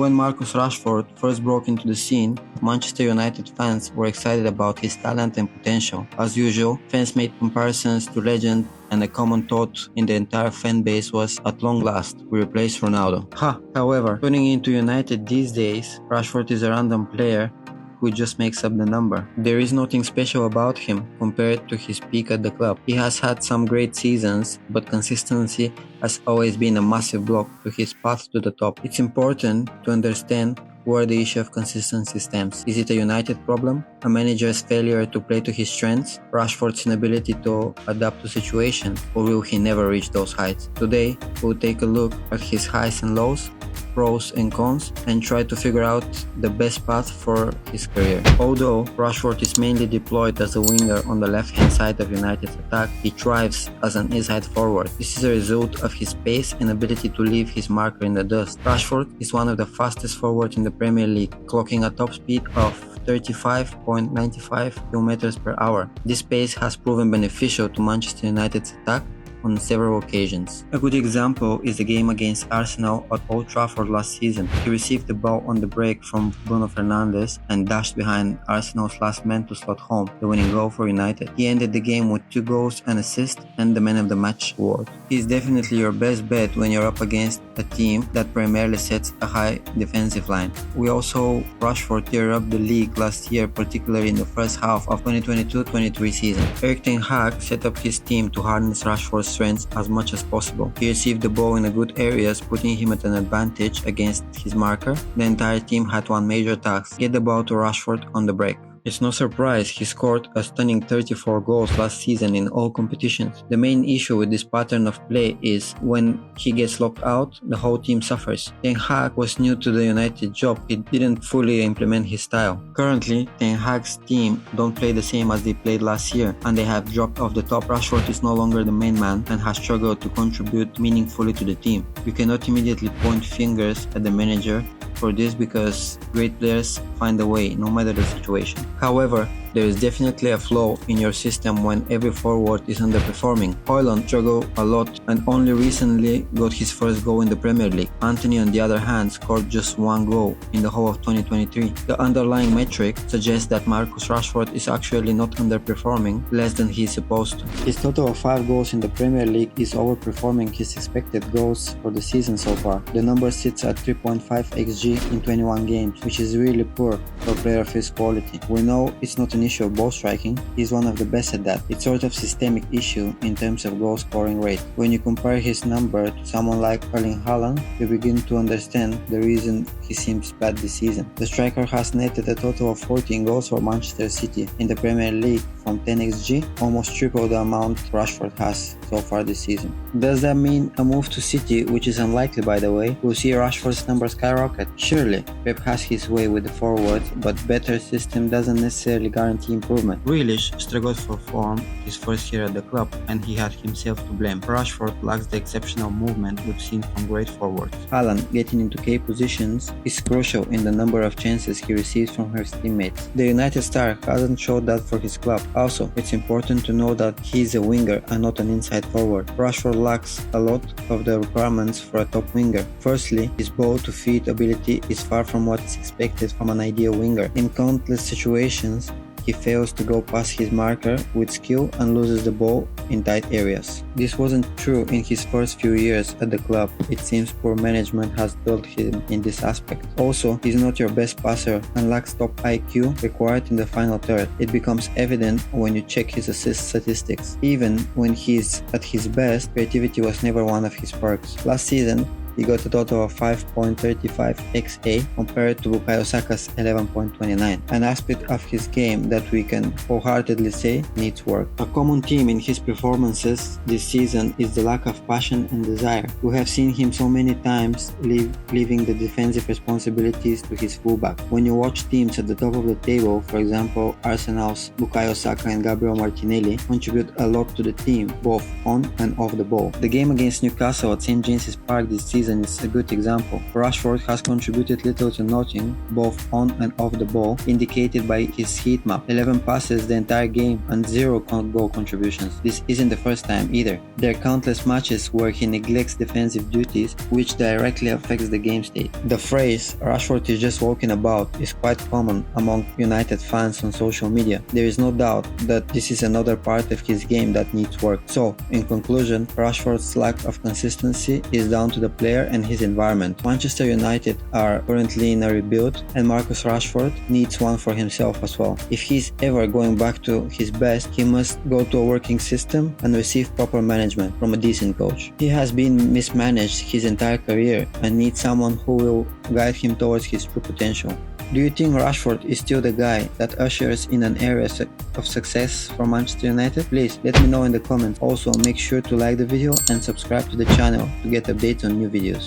When Marcus Rashford first broke into the scene, Manchester United fans were excited about his talent and potential. As usual, fans made comparisons to legend, and a common thought in the entire fan base was, at long last, we replace Ronaldo. However, turning into United these days, Rashford is a random player who just makes up the number. There is nothing special about him compared to his peak at the club. He has had some great seasons, but consistency has always been a massive block to his path to the top. It's important to understand where the issue of consistency stems. Is it a United problem? A manager's failure to play to his strengths? Rashford's inability to adapt to situations? Or will he never reach those heights? Today, we'll take a look at his highs and lows, pros and cons, and try to figure out the best path for his career. Although Rashford is mainly deployed as a winger on the left-hand side of United's attack, he thrives as an inside forward. This is a result of his pace and ability to leave his marker in the dust. Rashford is one of the fastest forwards in the Premier League, clocking a top speed of 35.95 km per hour. This pace has proven beneficial to Manchester United's attack on several occasions. A good example is the game against Arsenal at Old Trafford last season. He received the ball on the break from Bruno Fernandes and dashed behind Arsenal's last man to slot home the winning goal for United. He ended the game with 2 goals, an assist, and the Man of the Match award. He is definitely your best bet when you're up against a team that primarily sets a high defensive line. We also Rashford tear up the league last year, particularly in the first half of 2022-23 season. Erik ten Hag set up his team to harness Rashford's strengths as much as possible. He received the ball in the good areas, putting him at an advantage against his marker. The entire team had one major task: get the ball to Rashford on the break. It's no surprise he scored a stunning 34 goals last season in all competitions. The main issue with this pattern of play is when he gets locked out, the whole team suffers. Ten Hag was new to the United job. He didn't fully implement his style. Currently, Ten Hag's team don't play the same as they played last year, and they have dropped off the top. Rashford is no longer the main man and has struggled to contribute meaningfully to the team. You cannot immediately point fingers at the manager for this because great players find a way, no matter the situation. However, there is definitely a flaw in your system when every forward is underperforming. Højlund struggled a lot and only recently got his first goal in the Premier League. Antony, on the other hand, scored just 1 goal in the whole of 2023. The underlying metric suggests that Marcus Rashford is actually not underperforming less than he is supposed to. His total of 5 goals in the Premier League is overperforming his expected goals for the season so far. The number sits at 3.5 xG in 21 games, which is really poor for a player of his quality. We know it's not an issue of ball striking, he's one of the best at that. It's sort of systemic issue in terms of goal scoring rate. When you compare his number to someone like Erling Haaland, you begin to understand the reason he seems bad this season. The striker has netted a total of 14 goals for Manchester City in the Premier League from 10 xG, almost triple the amount Rashford has so far this season. Does that mean a move to City, which is unlikely by the way, will see Rashford's numbers skyrocket? Surely, Pep has his way with the forwards, but better system doesn't necessarily guarantee improvement. Grealish struggled for form his first year at the club, and he had himself to blame. Rashford lacks the exceptional movement we've seen from great forwards. Haaland getting into key positions is crucial in the number of chances he receives from his teammates. The United star hasn't showed that for his club. Also, it's important to know that he's a winger and not an inside forward. Rashford lacks a lot of the requirements for a top winger. Firstly, his ball to feet ability is far from what is expected from an ideal winger. In countless situations, he fails to go past his marker with skill and loses the ball in tight areas. This wasn't true in his first few years at the club. It seems poor management has failed him in this aspect. Also, he's not your best passer and lacks top IQ required in the final third. It becomes evident when you check his assist statistics. Even when he's at his best, creativity was never one of his perks. Last season, he got a total of 5.35 XA compared to Bukayo Saka's 11.29, an aspect of his game that we can wholeheartedly say needs work. A common theme in his performances this season is the lack of passion and desire. We have seen him so many times leaving the defensive responsibilities to his fullback. When you watch teams at the top of the table, for example Arsenal's Bukayo Saka and Gabriel Martinelli, contribute a lot to the team, both on and off the ball. The game against Newcastle at St James's Park this season season is a good example. Rashford has contributed little to nothing, both on and off the ball, indicated by his heat map: 11 passes the entire game and 0 goal contributions. This isn't the first time either. There are countless matches where he neglects defensive duties, which directly affects the game state. The phrase "Rashford is just walking about" is quite common among United fans on social media. There is no doubt that this is another part of his game that needs work. So, in conclusion, Rashford's lack of consistency is down to the player and his environment. Manchester United are currently in a rebuild, and Marcus Rashford needs one for himself as well. If he's ever going back to his best, he must go to a working system and receive proper management from a decent coach. He has been mismanaged his entire career and needs someone who will guide him towards his true potential. Do you think Rashford is still the guy that ushers in an era of success for Manchester United? Please let me know in the comments. Also, make sure to like the video and subscribe to the channel to get updates on new videos.